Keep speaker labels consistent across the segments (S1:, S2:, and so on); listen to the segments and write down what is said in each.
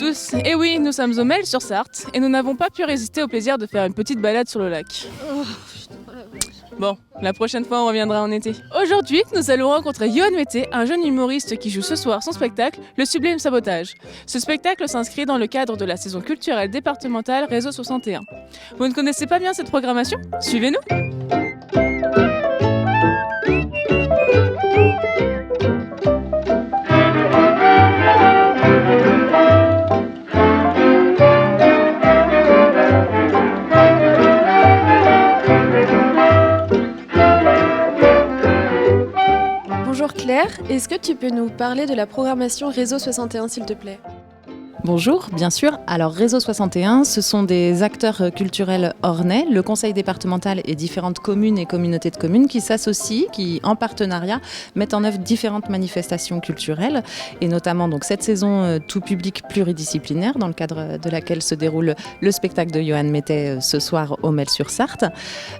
S1: tous, et oui, nous sommes au Mel-sur-Sarthe et nous n'avons pas pu résister au plaisir de faire une petite balade sur le lac. Bon, la prochaine fois on reviendra en été. Aujourd'hui, nous allons rencontrer Yohan Mété, un jeune humoriste qui joue ce soir son spectacle, Le Sublime Sabotage. Ce spectacle s'inscrit dans le cadre de la saison culturelle départementale Réseau 61. Vous ne connaissez pas bien cette programmation ? Suivez-nous !
S2: Bonjour Claire, est-ce que tu peux nous parler de la programmation Réseau 61 s'il te plaît ?
S3: Bonjour, bien sûr. Alors Réseau 61, ce sont des acteurs culturels ornais, le conseil départemental et différentes communes et communautés de communes qui s'associent, qui en partenariat mettent en œuvre différentes manifestations culturelles et notamment donc cette saison tout public pluridisciplinaire dans le cadre de laquelle se déroule le spectacle de Yohan Mété ce soir au Mel-sur-Sarthe.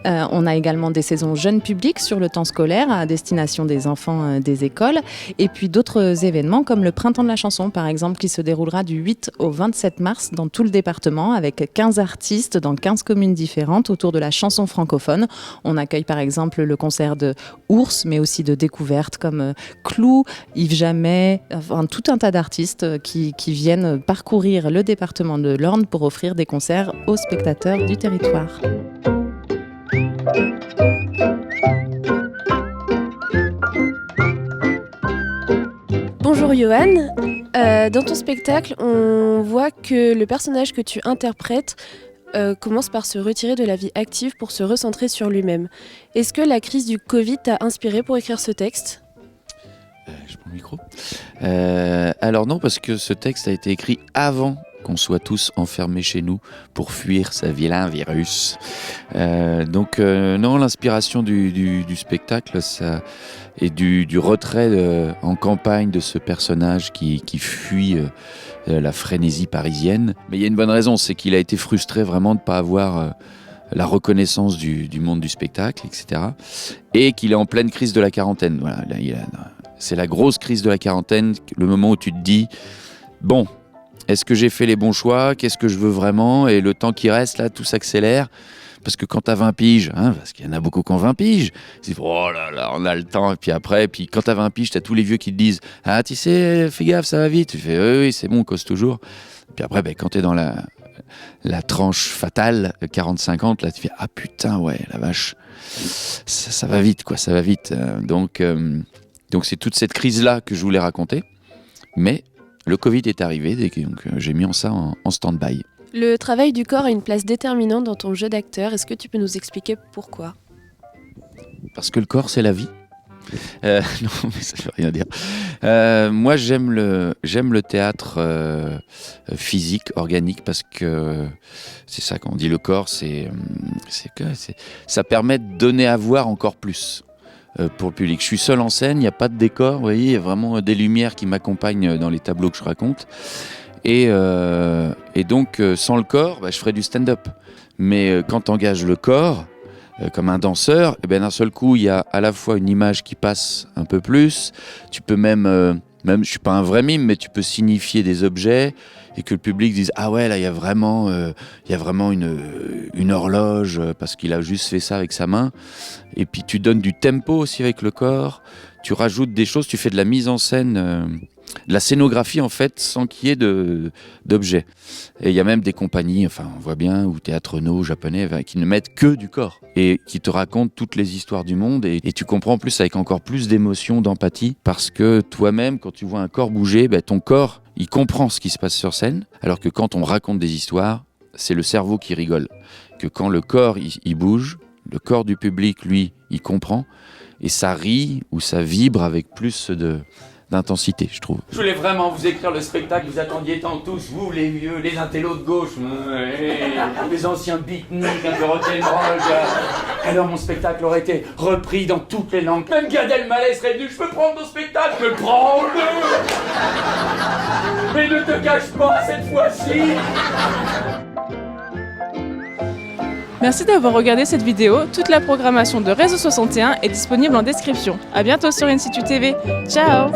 S3: On a également des saisons jeunes publics sur le temps scolaire à destination des enfants des écoles et puis d'autres événements comme le Printemps de la chanson par exemple qui se déroulera du 8 au 27 mars dans tout le département avec 15 artistes dans 15 communes différentes autour de la chanson francophone. On accueille par exemple le concert de Ours, mais aussi de découvertes comme Clou, Yves Jamais, enfin, tout un tas d'artistes qui viennent parcourir le département de l'Orne pour offrir des concerts aux spectateurs du territoire.
S2: Bonjour Yohan, dans ton spectacle, on voit que le personnage que tu interprètes commence par se retirer de la vie active pour se recentrer sur lui-même. Est-ce que la crise du Covid t'a inspiré pour écrire ce texte ?
S4: Je prends le micro. Alors non, parce que ce texte a été écrit avant qu'on soit tous enfermés chez nous pour fuir ce vilain virus. Non, l'inspiration du spectacle ça, et du retrait en campagne de ce personnage qui fuit la frénésie parisienne. Mais il y a une bonne raison, c'est qu'il a été frustré vraiment de ne pas avoir la reconnaissance du monde du spectacle, etc. Et qu'il est en pleine crise de la quarantaine. Voilà, c'est la grosse crise de la quarantaine, le moment où tu te dis « Bon, est-ce que j'ai fait les bons choix ? Qu'est-ce que je veux vraiment ?» Et le temps qui reste, là, tout s'accélère. Parce que quand t'as 20 piges, parce qu'il y en a beaucoup qui ont 20 piges, c'est oh là là, on a le temps. Et puis quand t'as 20 piges, t'as tous les vieux qui te disent « Ah, tu sais, fais gaffe, ça va vite. » Tu fais « Oui, c'est bon, on cause toujours. » Puis après, quand t'es dans la tranche fatale, 40-50, là, tu fais « Ah putain, ouais, la vache, ça va vite, quoi, ça va vite. » Donc c'est toute cette crise-là que je voulais raconter. Mais le Covid est arrivé, donc j'ai mis ça en stand-by.
S2: Le travail du corps a une place déterminante dans ton jeu d'acteur. Est-ce que tu peux nous expliquer pourquoi ?
S4: Parce que le corps, c'est la vie. Non, mais ça ne veut rien dire. Moi, j'aime le théâtre physique, organique, parce que c'est ça qu'on dit le corps, ça permet de donner à voir encore plus. Pour le public. Je suis seul en scène, il n'y a pas de décor, vous voyez, il y a vraiment des lumières qui m'accompagnent dans les tableaux que je raconte. Et donc, sans le corps, je ferais du stand-up. Mais quand tu engages le corps, comme un danseur, d'un seul coup, il y a à la fois une image qui passe un peu plus, tu peux même je suis pas un vrai mime, mais tu peux signifier des objets et que le public dise « Ah ouais, là, il y a vraiment une horloge parce qu'il a juste fait ça avec sa main. » Et puis tu donnes du tempo aussi avec le corps, tu rajoutes des choses, tu fais de la mise en scène, de la scénographie en fait, sans qu'il y ait d'objets. Et il y a même des compagnies, on voit bien, ou Théâtre No japonais, qui ne mettent que du corps et qui te racontent toutes les histoires du monde. Et tu comprends en plus avec encore plus d'émotion, d'empathie, parce que toi-même, quand tu vois un corps bouger, ton corps, il comprend ce qui se passe sur scène, alors que quand on raconte des histoires, c'est le cerveau qui rigole. Que quand le corps, il bouge, le corps du public, lui, il comprend, et ça rit ou ça vibre avec plus d'intensité, je trouve.
S5: Je voulais vraiment vous écrire le spectacle, vous attendiez tant tous, vous les vieux, les intellos de gauche, les anciens beatniks, un peu rock'n'roll. Alors mon spectacle aurait été repris dans toutes les langues. Même Gad Elmaleh serait venu, je peux prendre ton spectacle, mais prends-le. Mais ne te cache pas cette fois-ci.
S1: Merci d'avoir regardé cette vidéo. Toute la programmation de Réseau 61 est disponible en description. À bientôt sur InSitu TV. Ciao!